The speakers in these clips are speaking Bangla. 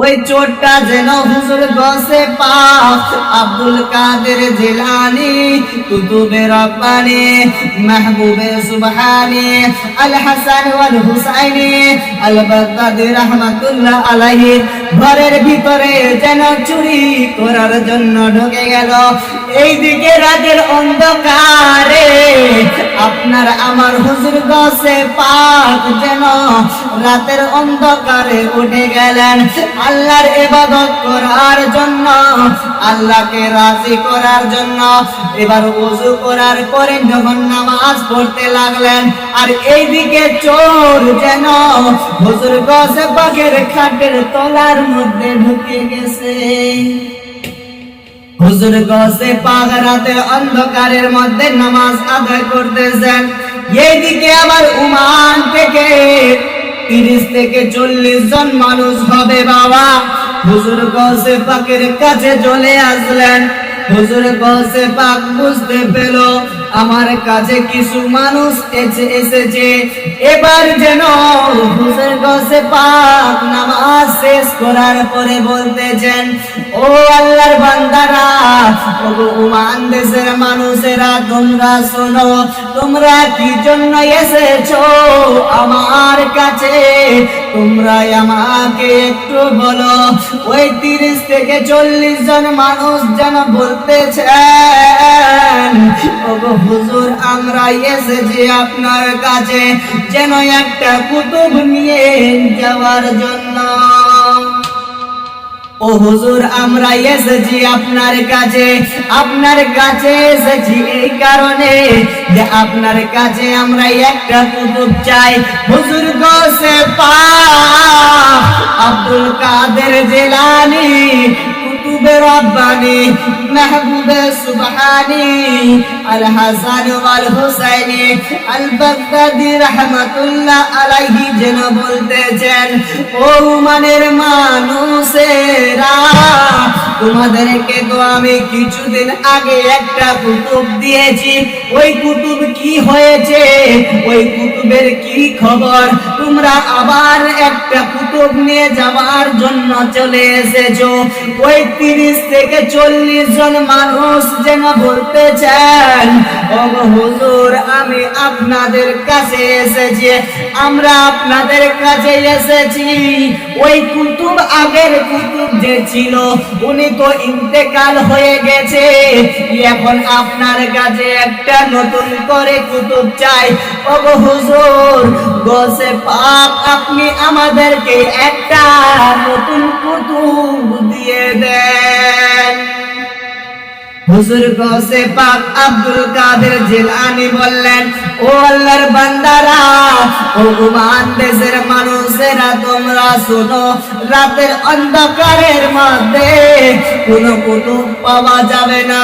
ওই চোরটা যেন হুজুর গসে পাক আব্দুল কাদের জিলানী কুতুবে রব্বানী মাহবুবে সুবহানী আল হাসান ওয়াল হুসাইনী আল বাগদাদি রাহমাতুল্লাহ আলাইহি ঘরের ভিতরে যেন চুরি করার জন্য ঢুকে গেল। এইদিকে রাতের অন্ধকারে আপনার আমার হুজুর গসে পাক যেন রাতের অন্ধকারে উঠে গেলেন আল্লাহর ইবাদত করার জন্য, আল্লাহকে রাজি করার জন্য। এবার ওযু করার পরে যখন নামাজ পড়তে লাগলেন, আর এইদিকে চোর যেন হুজুর গসে পাকের খাটের তলার মধ্যে ঢুকে গেছে। হুজুর গসে পাক রাতের অন্ধকারের মধ্যে নামাজ আদায় করতেছেন। এইদিকে আবার ওমান থেকে 30 থেকে 40 জন মানুষ হবে বাবা হুজুর গসে পাকের কাছে চলে আসলেন। হুজুর গসে পাক বুঝতে পেল আমার কাছে কিছু মানুষ এসেছে। এবার যেন হুজুর গসে পাক নামাজ শেষ করার পরে বলতেছেন, ও আল্লাহর বান্দারা, ও ওমান দেশের মানুষেরা, তোমরা শোনো, তোমরা কি জন্য এসেছো আমার কাছে? তোমরা আমাকে একটু বলো। ওই 30 থেকে 40 জন মানুষ যেন বলতেছেন, ওগো হুজুর, আমরা এসেছি আপনার কাছে যেন একটা কুতুব নিয়ে যাওয়ার জন্য। ও হুজুর, আমরা এসেছি আপনার কাছে এসেছি এই কারণে যে আপনার কাছে আমরা একটা কুতুব চাই। হুজুর গসে পাক আব্দুল কাদের জিলানী কুতুবে রব্বানী মাহবুবে সুবহানী আল হাসান ওয়াল হুসাইনী আল বাগদাদি রাহমাতুল্লাহ আলাইহি যেন বলতেছেন, ও ওমানের মানুষেরা, তোমাদেরকে তো আমি কিছুদিন আগে একটা কুতুব দিয়েছি। ওই কুতুব কি হয়েছে? ওই কুতুবের কি খবর? তোমরা আবার একটা কুতুব নিয়ে যাওয়ার জন্য চলে এসেছো। ওই 30 থেকে 40 জন মানুষ যেন বলতেছেন, ও হুজুর, আমি আপনাদের কাছে এসেছি, আমরা আপনাদের কাছে এসেছি। ওই কুতুব, আগের কুতুব যে ছিল উনি তো ইন্তেকাল হয়ে গেছে, এখন আপনার কাছে একটা নতুন করে কুতুব চাই। ও হুজুর গসে পাক, আপনি আমাদেরকে একটা নতুন কুতুব দিয়ে দেন। হুজুর গসে পাক আব্দুল কাদের জিলানী বললেন, ও আল্লাহর বান্দারা, ও ওমান দেশের মানুষেরা, তোমরা শোনো, রাতের অন্ধকারের মধ্যে কোনো কুতুব পাওয়া যাবে না।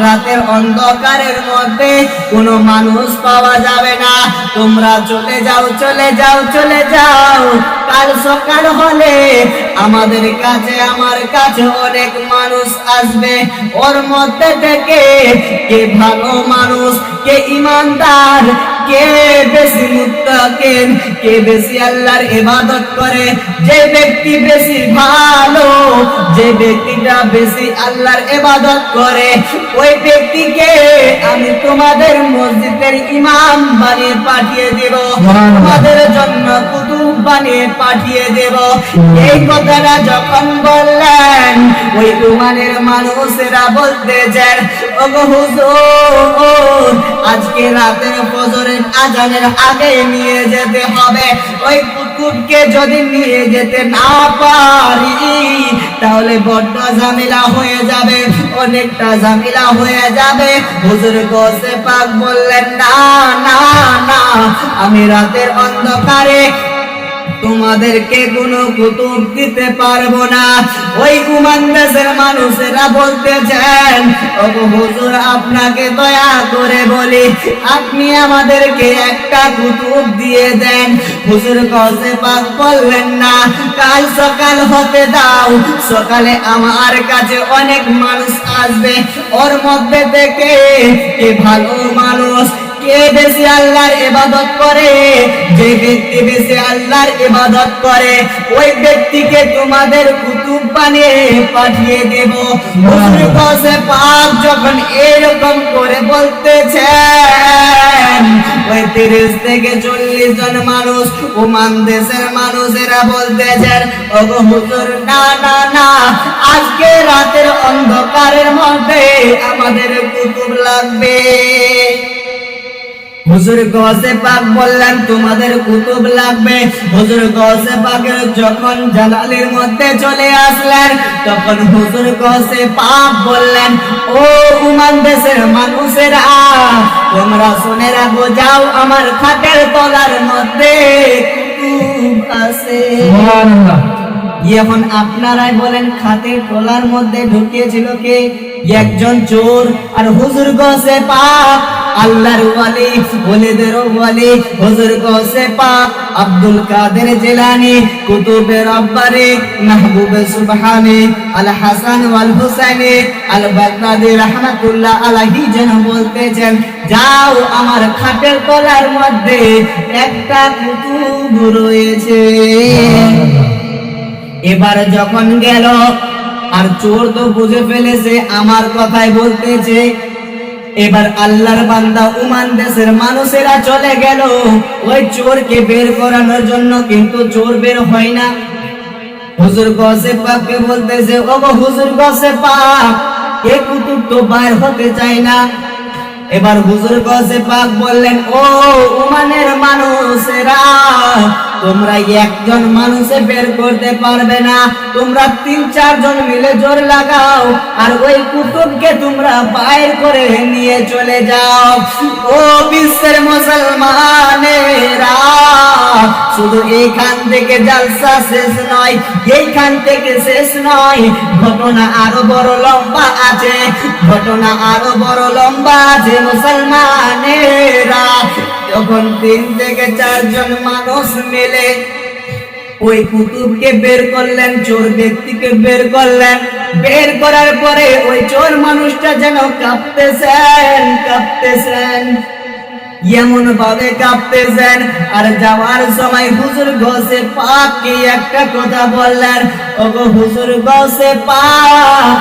রাতের অন্ধকারের মধ্যে কোনো মানুষ পাওয়া যাবে না। তোমরা চলে যাও, চলে যাও, চলে যাও। কাল সকাল হলে আমাদের কাছে, আমার কাছে অনেক মানুষ আসবে। ওর মধ্যে থেকে কে ভালো মানুষ, কে ইমানদার, কে বেশি মুত্তাকিন, কে বেশি আল্লাহর ইবাদত করে, যে ব্যক্তি বেশি ভালো, যে ব্যক্তিটা বেশি আল্লাহর ইবাদত করে, ওই ব্যক্তিকে আমি তোমাদের মসজিদের ইমাম বানিয়ে পাঠিয়ে দেব, তোমাদের জন্য কুতুব বানিয়ে পাঠিয়ে দেব। এই কথাটা যখন বললেন, ওই ওমানের মানুষেরা বলতেছেন, ওগো হুজুর, আজকে রাতের ফজরের আজানের আগে নিয়ে যেতে হবে। ওই কুতুবকে যদি নিয়ে যেতে না পারি তাহলে বড্ড ঝামেলা হয়ে যাবে, অনেকটা ঝামেলা হয়ে যাবে। হুজুর গসে পাক বললেন, না না না, আমি রাতের অন্ধকারে তোমাদেরকে কোনো কুতুব দিতে পারবো না। ওই ওমান দেশের মানুষেরা বলতেছেন, ও হুজুর, আপনাকে দয়া করে বলি, আপনি আমাদেরকে একটা কুতুব দিয়ে দেন। হুজুর গসে পাক বললেন, না, কাল সকাল হতে দাও, সকালে আমার কাছে অনেক মানুষ আসবে। ওর মধ্যে থেকে কে ভালো মানুষ, কে বেশি আল্লাহর ইবাদত করে? যে ব্যক্তি বেশি আল্লাহর ইবাদত করে ওই ব্যক্তিকে তোমাদের কুতুব বানিয়ে পাঠিয়ে দেব। হুজুর গৌসে পাক যখন এরকম করে বলতেছেন, ওই 30 থেকে 40 জন মানুষ ওমান দেশের মানুষেরা বলতেছেন, ওগো হুজুর, না না না, আজকে রাতের অন্ধকারের মধ্যে আমাদের কুতুব লাগবে। হুজুর গৌসে পাক বললেন, তোমাদের কুতুব লাগবে। হুজুর গৌসে পাক যখন জালালির মধ্যে চলে আসলেন, তখন হুজুর গৌসে পাক বললেন, ও উমান দেশের মানুষেরা, তোমরা শুনে রাখো, যাও, আমার খাটের তলার মধ্যে কুতুব আছে। সুবহানাল্লাহ। এখন আপনারাই বলেন, খাটের তলার মধ্যে ঢুকিয়েছিল কে? একজন চোর। আর হুজুর গৌসে পাক আল্লাহর ওয়ালি, ওলিদের ওয়ালি, হুজুর গৌসে পাক আব্দুল কাদের জিলানী, কুতুবে রব্বানী, মাহবুবে সুবহানী, আল হাসান ওয়াল হুসাইনী আল বাগদাদি রাহমাতুল্লাহ আলাইহি যেন বলতেছেন, যাও, আমার খাটের তলার মধ্যে একটা কুতুব রয়েছে। এবার যখন গেল, আর চোর তো বুঝে ফেলেছে আমার কথাই বলতেছে। এবার আল্লাহর বান্দা উমান দেশের মানুষেরা চলে গেল ওই চোরকে বের করানোর জন্য, কিন্তু চোর বের হয় না। হুজুর গৌসে পাককে বলতেছে, ওগো হুজুর গৌসে পাক, এ কুতুব তো বাইর হতে চায় না। এবার হুজুর গৌসে পাক বললেন, ও উমানের মানুষেরা, তোমরা একজন মানুষে বের করতে পারবে না, তোমরা 3-4 জন মিলে জোর লাগাও, আর ওই কুতুবকে তোমরা বাইর করে নিয়ে চলে যাও। ও বিশ্বের মুসলমানেরা, শুধু এইখান থেকে জালসা শেষ নয়, এইখান থেকে শেষ নয়, ঘটনা আরো বড় লম্বা আছে, ঘটনা আরো বড় লম্বা আছে। মুসলমানেরা, যখন 3 থেকে 4 জন মানুষ মিলে ওই কুতুবকে বের করলেন, চোর ব্যক্তিকে বের করলেন, বের করার পরে ওই চোর মানুষটা যেন কাঁপতেছেন, এমন ভাবে কাঁপতেছেন। আর যাওয়ার সময় হুজুর গৌসে পাককে একটা কথা বললেন, ওগো হুজুর গৌসে পাক,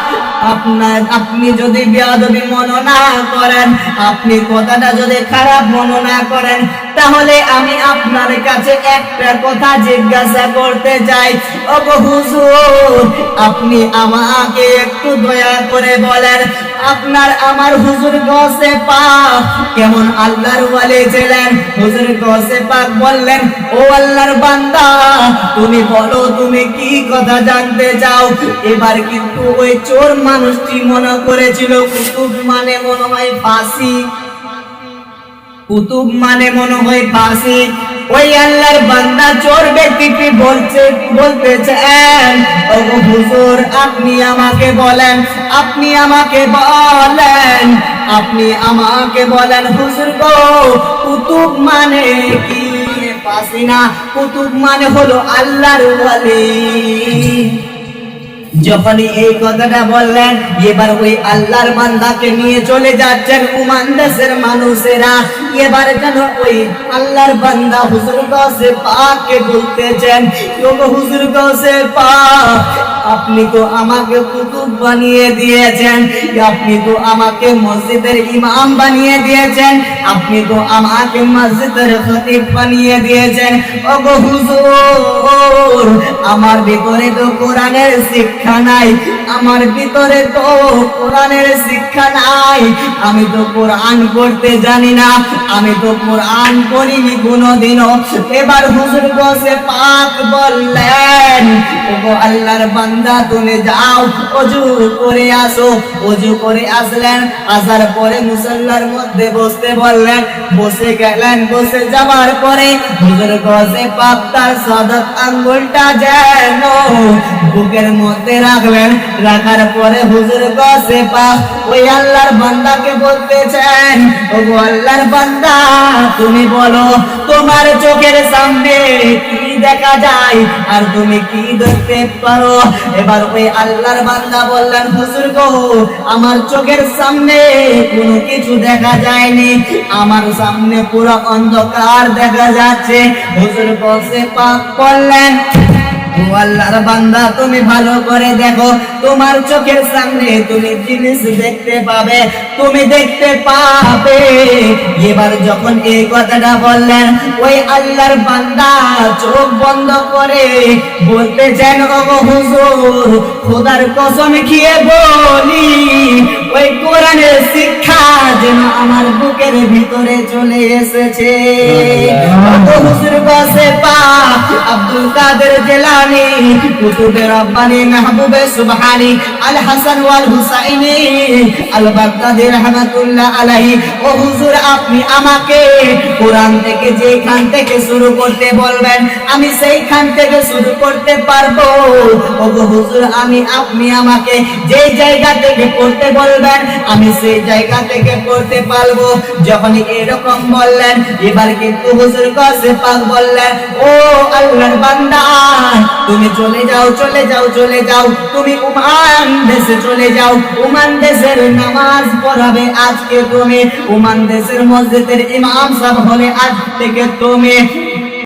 আপনি যদি বেয়াদবি মনে না করেন, আপনি কথাটা যদি খারাপ মনে না করেন, তাহলে আমি আপনার কাছে একটা কথা জিজ্ঞাসা করতে চাই। ওগো হুজুর, আপনি আমাকে একটু দয়া করে বলেন, আমার হুজুর গৌসে পাক কেমন আল্লাহর ওয়ালি ছিলেন? হুজুর গৌসে পাক বললেন, ও আল্লাহর বান্দা, তুমি বলো, তুমি কি কথা জানতে চাও? এবার কিন্তু ওই চোর মানুষটি মনে করেছিল কুতুব মানে মনে হয় ফাঁসি, কুতুব মানে মনে হয় ফাঁসি। ওই আল্লাহর বান্দা চোর ব্যক্তিটি বলতেছেন, ওগো হুজুর, আপনি আমাকে বলেন, হুজুর গো, কুতুব মানে কি? ফাঁসি না, কুতুব মানে হলো আল্লাহর ওয়ালি। যখনই এই কথাটা বললেন, এবার ওই আল্লাহর বান্দাকে নিয়ে চলে যাচ্ছেন উমান দেশের মানুষেরা। এবার যেন ওই আল্লাহর বান্দা হুজুর গৌসে পাককে বলতেছেন, ওগো হুজুর গৌসে পাক, আপনি তো আমাকে কুতুব বানিয়ে দিয়েছেন, আপনি তো আমাকে মসজিদের ইমাম বানিয়ে দিয়েছেন, আপনি তো আমাকে মসজিদের খতিব বানিয়ে দিয়েছেন। ওগো হুজুর, আমার ভিতরে তো কোরআনের শিক্ষা নাই, আমার ভিতরে তো কোরআনের শিক্ষা নাই, আমি তো কোরআন পড়তে জানি না, আমি তো কোরআন পড়িনি কোনোদিনও। এবার হুজুর গৌসে পাক বললেন, ওগো আল্লাহর বান্দা, তুমি যাও, ওযু করে আসো। ওযু করে আসলেন, আসার পরে মুসাল্লার মধ্যে বসতে বললেন, বসে গেলেন। বসে যাওয়ার পরে হুজুর গৌসে পাক তার সাদাত আঙ্গুলটা যেন বুকের মধ্যে রাখলেন। রাখার পরে হুজুর কাছে পাক ওই আল্লাহর বান্দাকে বলতেছেন, ওগো আল্লাহর বান্দা তুমি বলো তোমার চোখের সামনে কি দেখা যায় আর তুমি কি দেখতে পারো? এবার ওই আল্লাহর বান্দা বললেন, হুজুর গো আমার চোখের সামনে কোনো কিছু দেখা যায়নি, আমার সামনে পুরো অন্ধকার দেখা যাচ্ছে। হুজুর বলছে পাক বললেন, ও আল্লাহর বান্দা তুমি ভালো করে দেখো, তোমার চোখের সামনে তুমি জিনিস দেখতে পাবে, তুমি দেখতে পাবে। এবার যখন এই কথাটা বললেন ওই আল্লাহর বান্দা চোখ বন্ধ করে বলতেছেন, ওগো হুজুর খোদার কসম খেয়ে বলি ওই কোরআনের শিক্ষা যেন আমার বুকের ভিতরে চলে এসেছে। হুজুর কাছে পাক আব্দুল কাদের জিলানী কুতুবে রব্বানী মাহবুবে সুবহানী আল হাসান ওয়াল হুসাইনী আল বাগদাদী রাহমাতুল্লাহ আলাইহি, ও হুজুর আপনি আমাকে কোরআন থেকে যেখান থেকে শুরু করতে বলবেন আমি সেইখান থেকে শুরু করতে পারবো। ও হুজুর আপনি আমাকে যেই জায়গা থেকে পড়তে বলবেন আমি সেই জায়গা থেকে পড়তে পারবো। যখন এরকম বললেন এবার কিন্তু হুজুর কাছে পাক বললেন, ও আল্লাহর বান্দা তুমি চলে যাও চলে যাও চলে যাও, তুমি ওমান দেশে চলে যাও, ওমান দেশের নামাজ পড়াবে আজকে তুমি, ওমান দেশের মসজিদের ইমাম সাহেব হলে আজ থেকে তুমি।